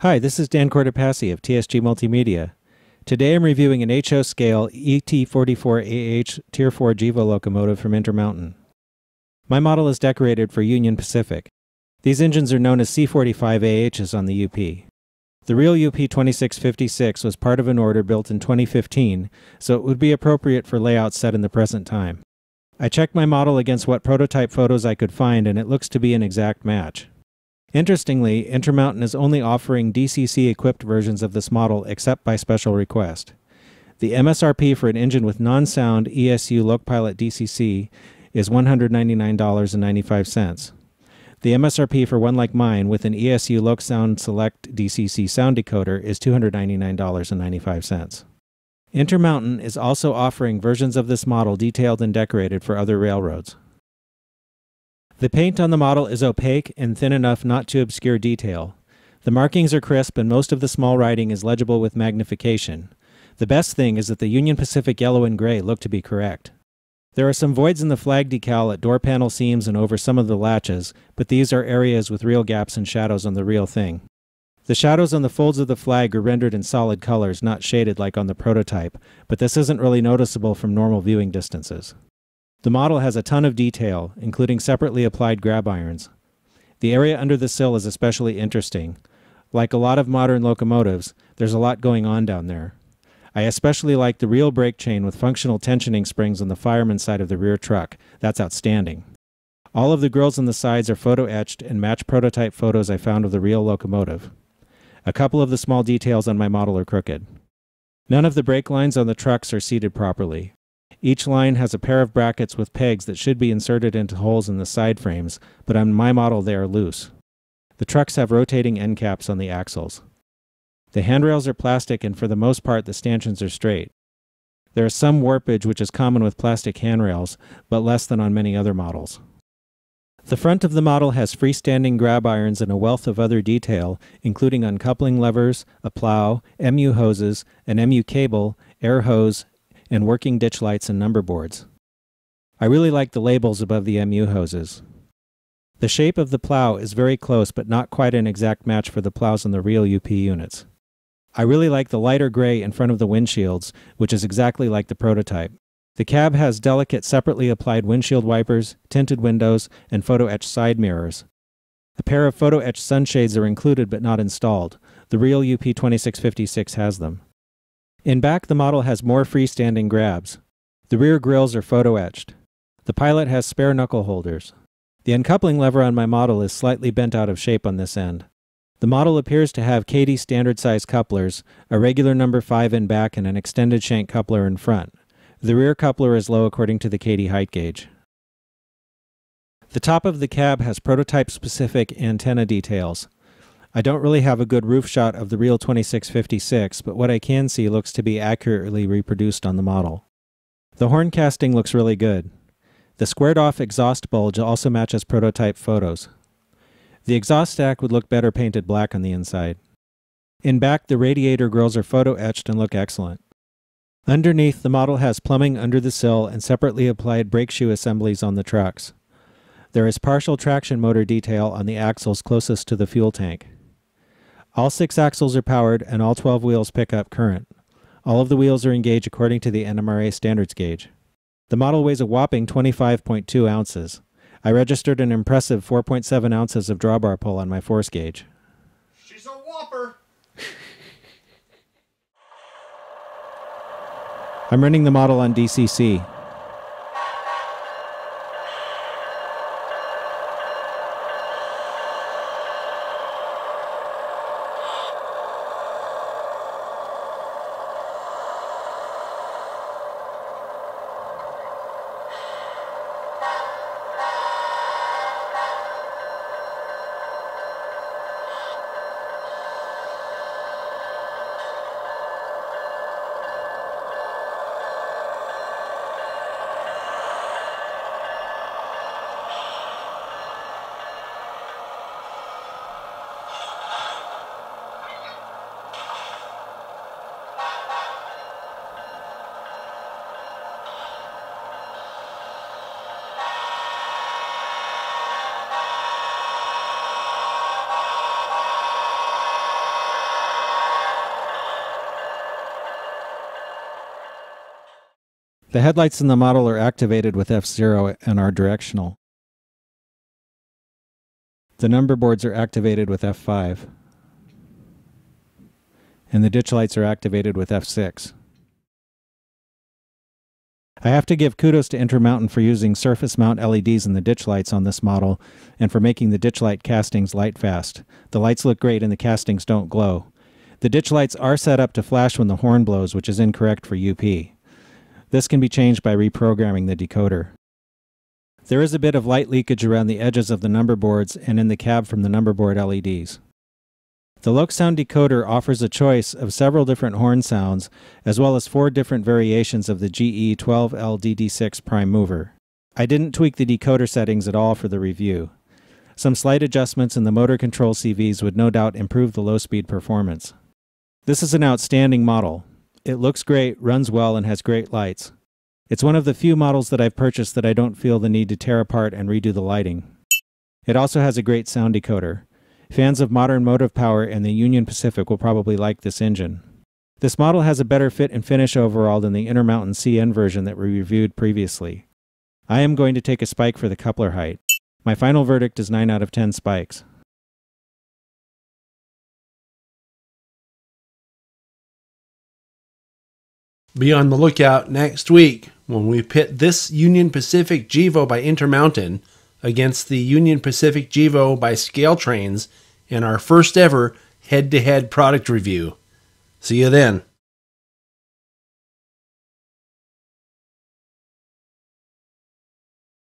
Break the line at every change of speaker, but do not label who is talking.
Hi, this is Dan Cortopassi of TSG Multimedia. Today I'm reviewing an HO scale C45AH Tier 4 GEVO locomotive from Intermountain. My model is decorated for Union Pacific. These engines are known as C45AHs on the UP. The real UP 2656 was part of an order built in 2015, so it would be appropriate for layouts set in the present time. I checked my model against what prototype photos I could find, and it looks to be an exact match. Interestingly, Intermountain is only offering DCC-equipped versions of this model except by special request. The MSRP for an engine with non-sound ESU LocoPilot DCC is $199.95. The MSRP for one like mine with an ESU LoCSound Select DCC sound decoder is $299.95. Intermountain is also offering versions of this model detailed and decorated for other railroads. The paint on the model is opaque and thin enough not to obscure detail. The markings are crisp and most of the small writing is legible with magnification. The best thing is that the Union Pacific yellow and gray look to be correct. There are some voids in the flag decal at door panel seams and over some of the latches, but these are areas with real gaps and shadows on the real thing. The shadows on the folds of the flag are rendered in solid colors, not shaded like on the prototype, but this isn't really noticeable from normal viewing distances. The model has a ton of detail, including separately applied grab irons. The area under the sill is especially interesting. Like a lot of modern locomotives, there's a lot going on down there. I especially like the real brake chain with functional tensioning springs on the fireman's side of the rear truck. That's outstanding. All of the grills on the sides are photo-etched and match prototype photos I found of the real locomotive. A couple of the small details on my model are crooked. None of the brake lines on the trucks are seated properly. Each line has a pair of brackets with pegs that should be inserted into holes in the side frames, but on my model they are loose. The trucks have rotating end caps on the axles. The handrails are plastic and for the most part the stanchions are straight. There is some warpage which is common with plastic handrails, but less than on many other models. The front of the model has freestanding grab irons and a wealth of other detail, including uncoupling levers, a plow, MU hoses, an MU cable, air hose, and working ditch lights and number boards. I really like the labels above the MU hoses. The shape of the plow is very close but not quite an exact match for the plows on the real UP units. I really like the lighter gray in front of the windshields, which is exactly like the prototype. The cab has delicate separately applied windshield wipers, tinted windows, and photo-etched side mirrors. A pair of photo-etched sunshades are included but not installed. The real UP 2656 has them. In back, the model has more freestanding grabs. The rear grills are photo-etched. The pilot has spare knuckle holders. The uncoupling lever on my model is slightly bent out of shape on this end. The model appears to have KD standard size couplers, a regular number 5 in back and an extended shank coupler in front. The rear coupler is low according to the KD height gauge. The top of the cab has prototype-specific antenna details. I don't really have a good roof shot of the real 2656, but what I can see looks to be accurately reproduced on the model. The horn casting looks really good. The squared-off exhaust bulge also matches prototype photos. The exhaust stack would look better painted black on the inside. In back, the radiator grills are photo-etched and look excellent. Underneath, the model has plumbing under the sill and separately applied brake shoe assemblies on the trucks. There is partial traction motor detail on the axles closest to the fuel tank. All 6 axles are powered and all 12 wheels pick up current. All of the wheels are engaged according to the NMRA standards gauge. The model weighs a whopping 25.2 ounces. I registered an impressive 4.7 ounces of drawbar pull on my force gauge.
She's a whopper!
I'm running the model on DCC. The headlights in the model are activated with F0 and are directional. The number boards are activated with F5. And the ditch lights are activated with F6. I have to give kudos to InterMountain for using surface mount LEDs in the ditch lights on this model and for making the ditch light castings light fast. The lights look great and the castings don't glow. The ditch lights are set up to flash when the horn blows, which is incorrect for UP. This can be changed by reprogramming the decoder. There is a bit of light leakage around the edges of the number boards and in the cab from the number board LEDs. The Loc-Sound decoder offers a choice of several different horn sounds, as well as 4 different variations of the GE12LDD6 prime mover. I didn't tweak the decoder settings at all for the review. Some slight adjustments in the motor control CVs would no doubt improve the low-speed performance. This is an outstanding model. It looks great, runs well, and has great lights. It's one of the few models that I've purchased that I don't feel the need to tear apart and redo the lighting. It also has a great sound decoder. Fans of modern motive power and the Union Pacific will probably like this engine. This model has a better fit and finish overall than the InterMountain CN version that we reviewed previously. I am going to take a spike for the coupler height. My final verdict is 9 out of 10 spikes.
Be on the lookout next week when we pit this Union Pacific GEVO by InterMountain against the Union Pacific GEVO by ScaleTrains in our first ever head-to-head product review. See you then.